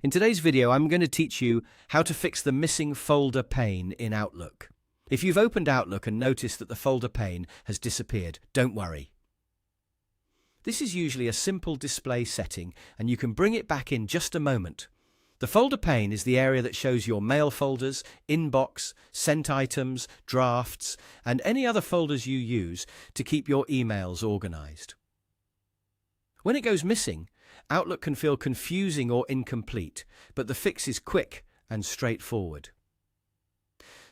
In today's video, I'm going to teach you how to fix the missing folder pane in Outlook. If you've opened Outlook and noticed that the folder pane has disappeared, don't worry. This is usually a simple display setting, and you can bring it back in just a moment. The folder pane is the area that shows your mail folders, inbox, sent items, drafts, and any other folders you use to keep your emails organized. When it goes missing, Outlook can feel confusing or incomplete, but the fix is quick and straightforward.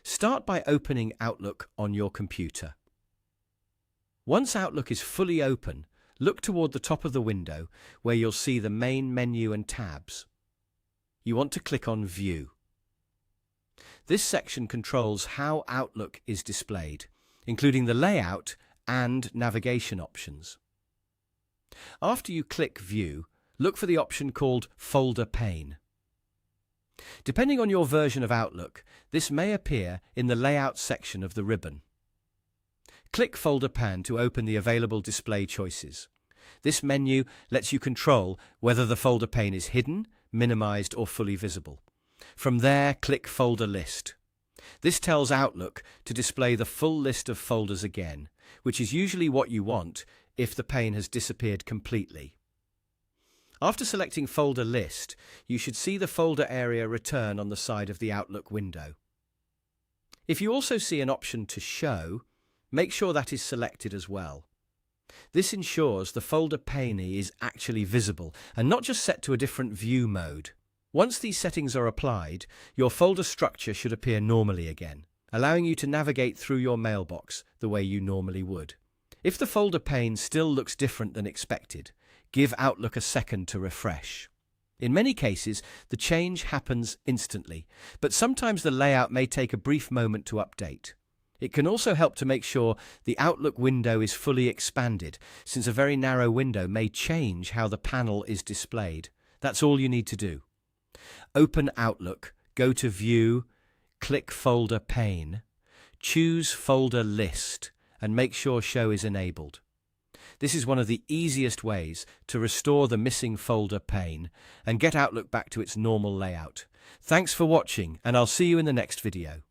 Start by opening Outlook on your computer. Once Outlook is fully open, look toward the top of the window where you'll see the main menu and tabs. You want to click on View. This section controls how Outlook is displayed, including the layout and navigation options. After you click View, look for the option called Folder Pane. Depending on your version of Outlook, this may appear in the Layout section of the ribbon. Click Folder Pane to open the available display choices. This menu lets you control whether the folder pane is hidden, minimized, or fully visible. From there, click Folder List. This tells Outlook to display the full list of folders again, which is usually what you want if the pane has disappeared completely. After selecting Folder List, you should see the folder area return on the side of the Outlook window. If you also see an option to Show, make sure that is selected as well. This ensures the folder pane is actually visible and not just set to a different view mode. Once these settings are applied, your folder structure should appear normally again, allowing you to navigate through your mailbox the way you normally would. If the folder pane still looks different than expected, give Outlook a second to refresh. In many cases, the change happens instantly, but sometimes the layout may take a brief moment to update. It can also help to make sure the Outlook window is fully expanded, since a very narrow window may change how the panel is displayed. That's all you need to do. Open Outlook, go to View, click Folder Pane, choose Folder List, and make sure Show is enabled. This is one of the easiest ways to restore the missing folder pane and get Outlook back to its normal layout. Thanks for watching, and I'll see you in the next video.